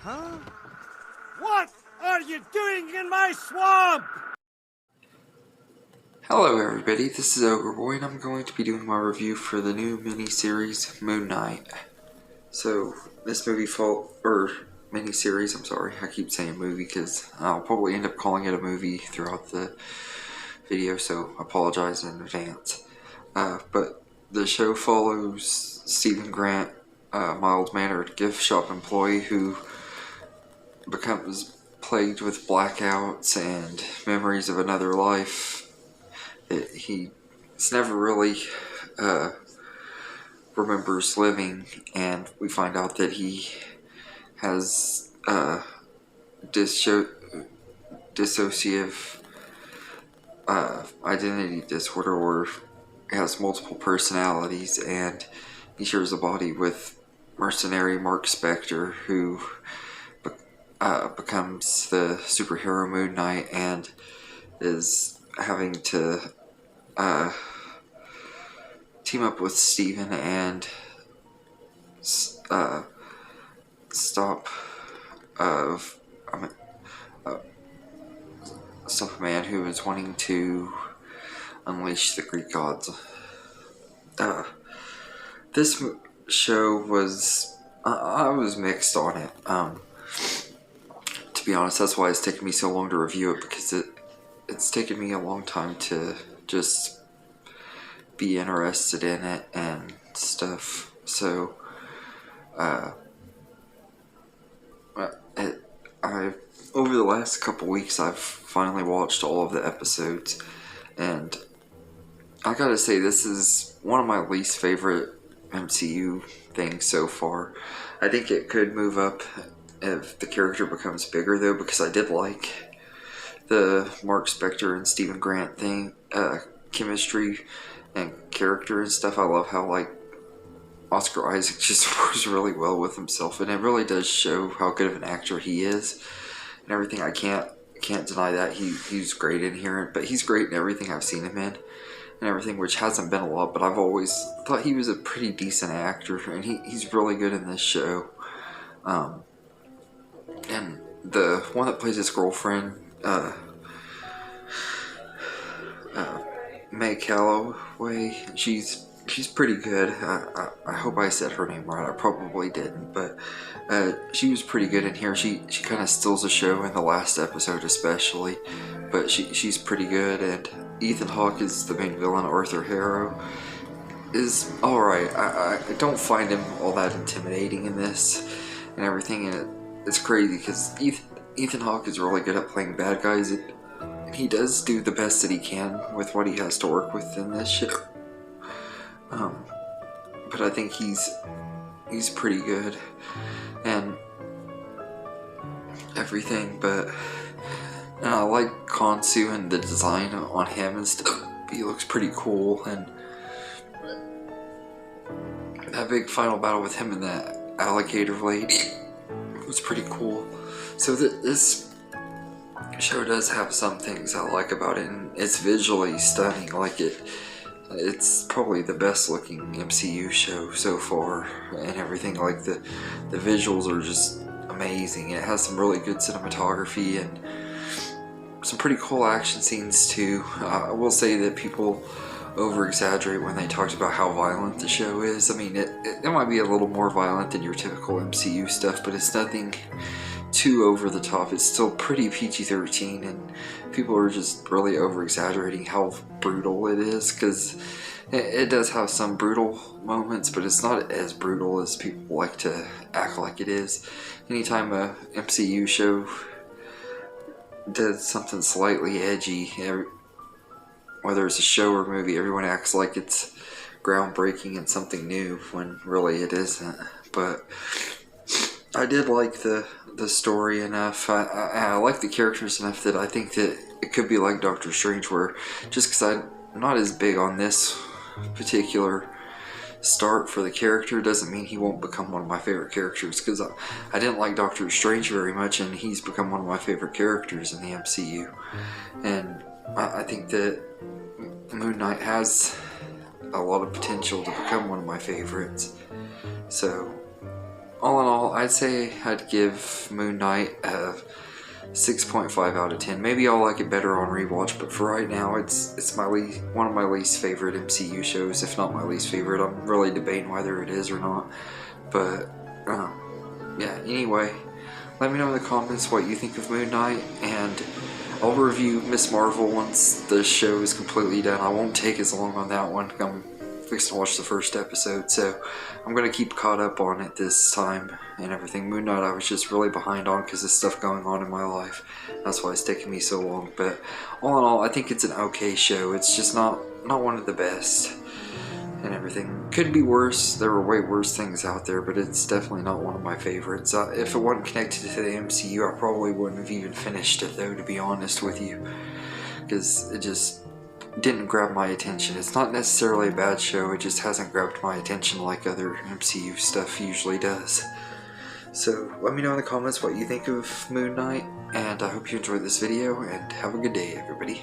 Huh? What are you doing in my swamp? Hello everybody, this is Ogre Boy and I'm going to be doing my review for the new mini-series Moon Knight. So, this mini-series, I'm sorry, I keep saying movie because I'll probably end up calling it a movie throughout the video, so I apologize in advance. But the show follows Stephen Grant, a mild-mannered gift shop employee who becomes plagued with blackouts and memories of another life. He's never really remembers living, and we find out that he has dissociative identity disorder, or has multiple personalities, and he shares a body with mercenary Mark Spector, who becomes the superhero Moon Knight and is having to team up with Steven and stop a man who is wanting to unleash the Greek gods. This show was I was mixed on it. To be honest, that's why it's taken me so long to review it, because it's taken me a long time to just be interested in it and stuff. So over the last couple weeks I've finally watched all of the episodes, and I gotta say, this is one of my least favorite MCU things so far. I think it could move up if the character becomes bigger though, because I did like the Mark Spector and Stephen Grant thing, chemistry and character and stuff. I love how Oscar Isaac just works really well with himself, and it really does show how good of an actor he is and everything. I can't deny that he's great in here, but he's great in everything I've seen him in and everything, which hasn't been a lot, but I've always thought he was a pretty decent actor, and he's really good in this show. And the one that plays his girlfriend, May Calloway, she's pretty good. I hope I said her name right. I probably didn't, but she was pretty good in here. She kind of steals the show in the last episode especially, but she's pretty good. And Ethan Hawke is the main villain. Arthur Harrow is alright. I don't find him all that intimidating in this and everything, and it's crazy because Ethan Hawke is really good at playing bad guys, and he does do the best that he can with what he has to work with in this show. But I think he's pretty good and everything. But I like Khonshu and the design on him and stuff. He looks pretty cool, and that big final battle with him and that alligator lady was pretty cool. So this show does have some things I like about it, and it's visually stunning. It's probably the best looking MCU show so far and everything. The visuals are just amazing. It has some really good cinematography and some pretty cool action scenes too. I will say that people over exaggerate when they talked about how violent the show is. I mean, it might be a little more violent than your typical MCU stuff, but it's nothing too over the top. It's still pretty PG-13, and people are just really over exaggerating how brutal it is, because it does have some brutal moments, but it's not as brutal as people like to act like it is. Anytime a MCU show does something slightly edgy, whether it's a show or movie, everyone acts like it's groundbreaking and something new, when really it isn't. But I did like the story enough. I like the characters enough that I think that it could be like Doctor Strange, where just because I'm not as big on this particular start for the character doesn't mean he won't become one of my favorite characters, because I didn't like Doctor Strange very much, and he's become one of my favorite characters in the MCU. And I think that Moon Knight has a lot of potential to become one of my favorites. So all in all, I'd say I'd give Moon Knight a 6.5 out of 10. Maybe I'll like it better on rewatch, but for right now, it's one of my least favorite MCU shows, if not my least favorite. I'm really debating whether it is or not, but yeah. Anyway, let me know in the comments what you think of Moon Knight, and I'll review Miss Marvel once the show is completely done. I won't take as long on that one. I'm fixing to watch the first episode, so I'm going to keep caught up on it this time and everything. Moon Knight I was just really behind on because of stuff going on in my life. That's why it's taking me so long. But all in all, I think it's an okay show. It's just not one of the best and everything. Could be worse. There were way worse things out there, but it's definitely not one of my favorites. If it wasn't connected to the MCU, I probably wouldn't have even finished it, though, to be honest with you, because it just didn't grab my attention. It's not necessarily a bad show, it just hasn't grabbed my attention like other MCU stuff usually does. So let me know in the comments what you think of Moon Knight, and I hope you enjoyed this video, and have a good day, everybody.